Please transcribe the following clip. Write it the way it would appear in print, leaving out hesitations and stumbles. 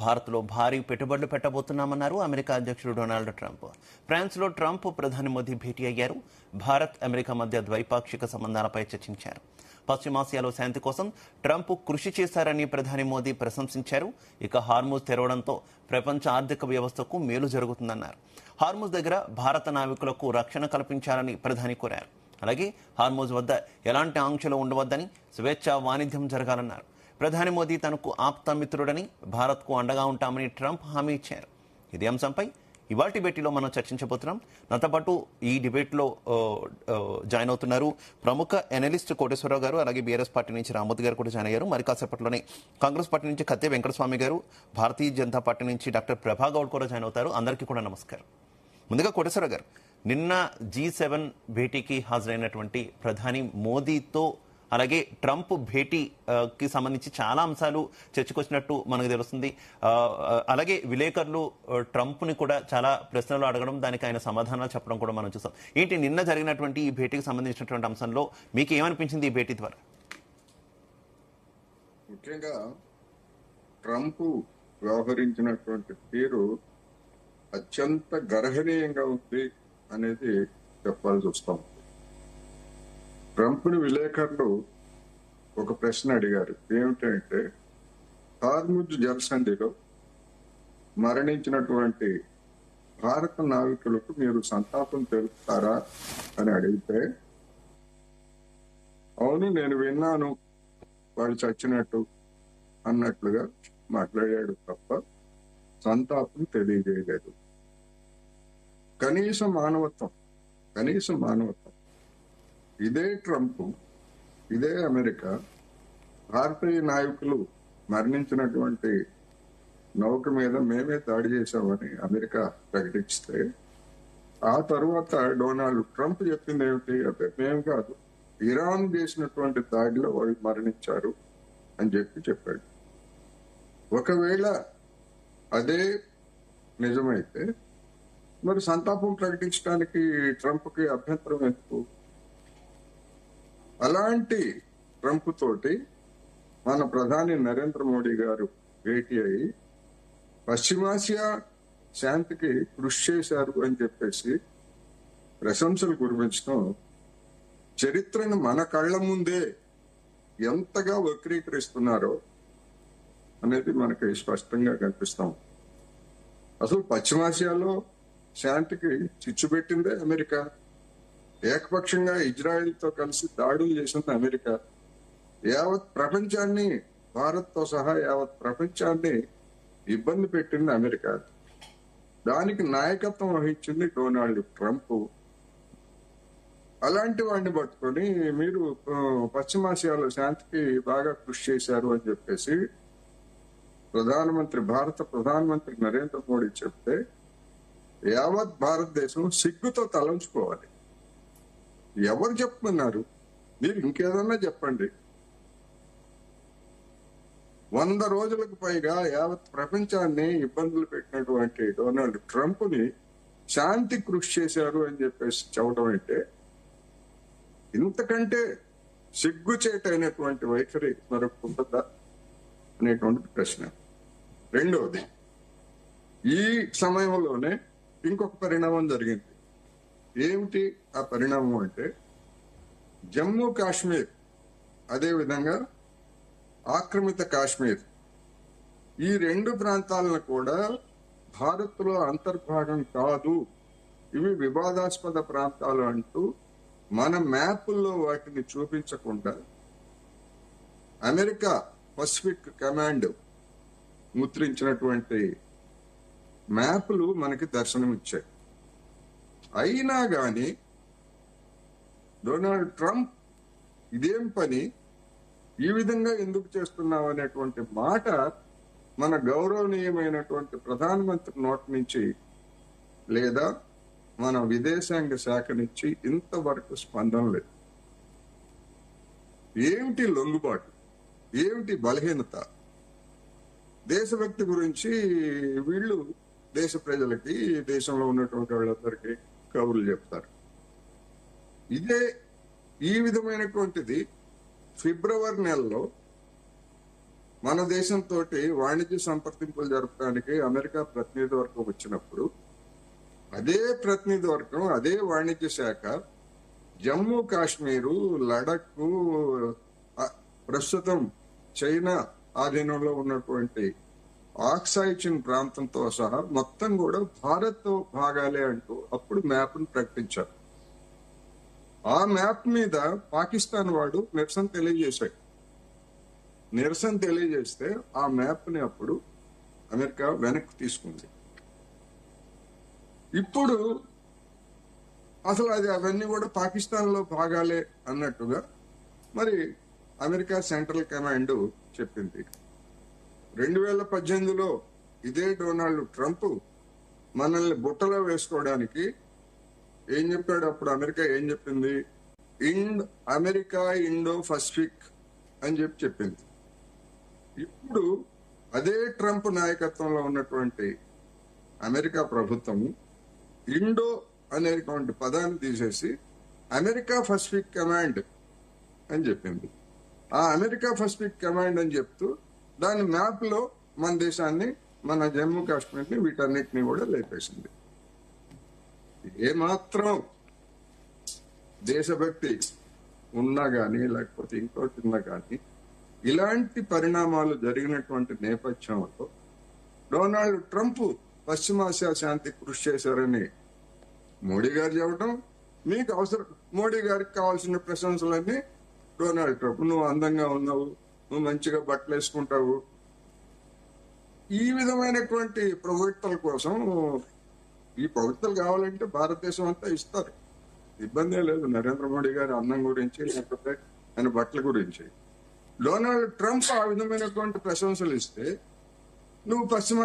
భారత్లో భారీ పెట్టుబడులు పెట్టబోతున్నామన్నారు అమెరికా అధ్యక్షుడు డొనాల్డ్ ట్రంప్. ఫ్రాన్స్లో ట్రంప్ ప్రధాని మోదీ భేటీ అయ్యారు. భారత్ అమెరికా మధ్య ద్వైపాక్షిక సంబంధాలపై చర్చించారు. పశ్చిమాసియాలో శాంతి కోసం ట్రంప్ కృషి చేశారని ప్రధాని మోదీ ప్రశంసించారు. ఇక హార్ముజ్ తెరవడంతో ప్రపంచ ఆర్థిక వ్యవస్థకు మేలు జరుగుతుందన్నారు. హార్ముజ్ దగ్గర భారత నావికులకు రక్షణ కల్పించాలని ప్రధాని కోరారు. అలాగే హార్ముజ్ వద్ద ఎలాంటి ఆంక్షలు ఉండవద్దని, స్వేచ్ఛా వాణిజ్యం జరగాలన్నారు. ప్రధాని మోదీ తనకు ఆప్త మిత్రుడని, భారత్కు అండగా ఉంటామని ట్రంప్ హామీ ఇచ్చారు. ఇదే అంశంపై ఇవాల్టి భేటీలో మనం చర్చించబోతున్నాం. నాతో పాటు ఈ డిబేట్లో జాయిన్ అవుతున్నారు ప్రముఖ ఎనలిస్ట్ కోటేశ్వరరావు గారు, అలాగే బీఆర్ఎస్ పార్టీ నుంచి రామ్మూర్తి గారు కూడా జాయిన్ అయ్యారు. మరి కాసేపట్లోనే కాంగ్రెస్ పార్టీ నుంచి కత్తే వెంకటస్వామి గారు, భారతీయ జనతా పార్టీ నుంచి డాక్టర్ ప్రభా గౌడ్ కూడా జాయిన్ అవుతారు. అందరికీ కూడా నమస్కారం. ముందుగా కోటేశ్వరరావు గారు, నిన్న G7 భేటీకి హాజరైనటువంటి ప్రధాని మోదీతో అలాగే ట్రంప్ భేటీకి సంబంధించి చాలా అంశాలు చర్చకొచ్చినట్టు మనకు తెలుస్తుంది. అలాగే విలేకరులు ట్రంప్ని కూడా చాలా ప్రశ్నలు అడగడం, దానికి ఆయన సమాధానాలు చెప్పడం కూడా మనం చూసాం. ఏంటి నిన్న జరిగినటువంటి ఈ భేటీకి సంబంధించినటువంటి అంశంలో మీకు ఏమనిపించింది ఈ భేటీ ద్వారా? ముఖ్యంగా ట్రంప్ వ్యవహరించినటువంటి తీరు అత్యంత గర్హనీయంగా ఉంది అనేది చెప్పాల్సి వస్తాం. ట్రంప్ని విలేకరులు ఒక ప్రశ్న అడిగారు. ఏమిటంటే, హార్ముజ్ జలసంధిలో మరణించినటువంటి భారత నావికులకు మీరు సంతాపం తెలుపుతారా అని అడిగితే, అవును నేను విన్నాను వాళ్ళు చచ్చినట్టు అన్నట్లుగా మాట్లాడాడు తప్ప సంతాపం తెలియజేయలేదు. కనీస మానవత్వం. ఇదే ట్రంప్, ఇదే అమెరికా భారతీయ నాయకులు మరణించినటువంటి నౌక మీద మేమే దాడి చేశామని అమెరికా ప్రకటిస్తే, ఆ తర్వాత డొనాల్డ్ ట్రంప్ చెప్పింది ఏమిటి అంటే, మేము కాదు, ఇరాన్ చేసినటువంటి దాడిలో వాళ్ళు మరణించారు అని చెప్పాడు. ఒకవేళ అదే నిజమైతే మరి సంతాపం ప్రకటించడానికి ట్రంప్కి అభ్యంతరం ఎందుకు? అలాంటి ట్రంప్ తోటి మన ప్రధాని నరేంద్ర మోడీ గారు భేటీ అయి పశ్చిమాసియా శాంతికి కృషి చేశారు అని చెప్పేసి ప్రశంసలు కురిపించడం చరిత్రను మన కళ్ళ ముందే ఎంతగా వక్రీకరిస్తున్నారో అనేది మనకి స్పష్టంగా కనిపిస్తాం. అసలు పశ్చిమాసియాలో శాంతికి చిచ్చు పెట్టిందే అమెరికా. ఏకపక్షంగా ఇజ్రాయెల్తో కలిసి దాడులు చేసింది అమెరికా. యావత్ ప్రపంచాన్ని, భారత్తో సహా యావత్ ప్రపంచాన్ని ఇబ్బంది పెట్టింది అమెరికా. దానికి నాయకత్వం వహించింది డొనాల్డ్ ట్రంప్. అలాంటి వాడిని పట్టుకొని మీరు పశ్చిమాసియాలో శాంతికి బాగా కృషి చేశారు అని చెప్పేసి భారత ప్రధానమంత్రి నరేంద్ర మోడీ చెప్తే యావత్ భారతదేశం సిగ్గుతో తలంచుకోవాలి. ఎవరు చెప్తున్నారు? మీరు ఇంకేదన్నా చెప్పండి. 100 రోజులకు పైగా యావత్ ప్రపంచాన్ని ఇబ్బందులు పెట్టినటువంటి డొనాల్డ్ ట్రంప్ ని శాంతి కృషి చేశారు అని చెప్పేసి చెప్పడం అంటే ఇంతకంటే సిగ్గుచేటైనటువంటి వైఖరి మరొక ఉంటుందా అనేటువంటి ప్రశ్న. రెండవది, ఈ సమయంలోనే ఇంకొక పరిణామం జరిగింది. ఏమిటి ఆ పరిణామం అంటే, జమ్మూ కాశ్మీర్, అదేవిధంగా ఆక్రమిత కాశ్మీర్, ఈ 2 ప్రాంతాలను కూడా భారత్లో అంతర్భాగం కాదు, ఇవి వివాదాస్పద ప్రాంతాలు అంటూ మన మ్యాపుల్లో వాటిని చూపించకుండా అమెరికా పసిఫిక్ కమాండ్ ముద్రించినటువంటి మ్యాప్లు మనకి దర్శనమిచ్చాయి. అయినా గాని డొనాల్డ్ ట్రంప్ ఇదేం పని, ఈ విధంగా ఎందుకు చేస్తున్నావు అనేటువంటి మాట మన గౌరవనీయమైనటువంటి ప్రధానమంత్రి నోటి నుంచి లేదా మన విదేశాంగ శాఖ నుంచి ఇంతవరకు స్పందన లేదు. ఏమిటి లొంగుబాటు, ఏమిటి బలహీనత? దేశభక్తి గురించి వీళ్ళు దేశ ప్రజలకి, దేశంలో ఉన్నటువంటి వాళ్ళందరికీ కబుర్లు చెప్తారు. ఈ విధమైనటువంటిది ఫిబ్రవరి నెలలో మన దేశంతో వాణిజ్య సంప్రదింపులు జరపడానికి అమెరికా ప్రతినిధి వర్గం వచ్చినప్పుడు అదే ప్రతినిధి వర్గం, అదే వాణిజ్య శాఖ జమ్మూ కాశ్మీరు, లడక్, ప్రస్తుతం చైనా ఆధీనంలో ఉన్నటువంటి ఆక్సాయ్ చిన్ ప్రాంతంతో సహా మొత్తం కూడా భారత్ భాగాలే అంటూ అప్పుడు మ్యాప్ను ప్రకటించారు. ఆ మ్యాప్ మీద పాకిస్తాన్ వాడు నిరసన తెలియజేశాడు. నిరసన తెలియజేస్తే ఆ మ్యాప్ ని అప్పుడు అమెరికా వెనక్కి తీసుకుంది. ఇప్పుడు అసలు అవన్నీ కూడా పాకిస్తాన్ లో భాగాలే అన్నట్టుగా మరి అమెరికా సెంట్రల్ కమాండ్ చెప్పింది. 2018లో ఇదే డొనాల్డ్ ట్రంప్ మనల్ని బుట్టలో వేసుకోవడానికి ఏం చెప్పాడు? అప్పుడు అమెరికా ఏం చెప్పింది? అమెరికా ఇండో పసిఫిక్ అని చెప్పింది. ఇప్పుడు అదే ట్రంప్ నాయకత్వంలో ఉన్నటువంటి అమెరికా ప్రభుత్వం ఇండో అనేటువంటి పదాన్ని తీసేసి అమెరికా పసిఫిక్ కమాండ్ అని చెప్పింది. ఆ అమెరికా పసిఫిక్ కమాండ్ అని చెప్తూ దాని మ్యాప్ లో మన దేశాన్ని, మన జమ్మూ కాశ్మీర్ ని, వీటన్నిటిని కూడా లేపేసింది. ఏమాత్రం దేశభక్తి ఉన్నా గానీ లేకపోతే ఇంకోటి ఉన్నా గానీ ఇలాంటి పరిణామాలు జరిగినటువంటి నేపథ్యంలో డొనాల్డ్ ట్రంప్ పశ్చిమాసియా శాంతి కృషి చేశారని మోడీ గారు చెప్పడం, మీకు అవసరం మోడీ గారికి కావాల్సిన ప్రశంసలన్నీ డొనాల్డ్ ట్రంప్, నువ్వు అందంగా ఉన్నావు, నువ్వు మంచిగా బట్టలు వేసుకుంటావు, ఈ విధమైనటువంటి ప్రవక్తల కోసం. ఈ ప్రవక్తలు కావాలంటే భారతదేశం అంతా ఇస్తారు, ఇబ్బందే లేదు. నరేంద్ర మోడీ గారి అన్నం గురించి లేకపోతే ఆయన బట్టల గురించి డొనాల్డ్ ట్రంప్ ఆ విధమైనటువంటి ప్రశంసలు ఇస్తే నువ్వు పశ్చిమ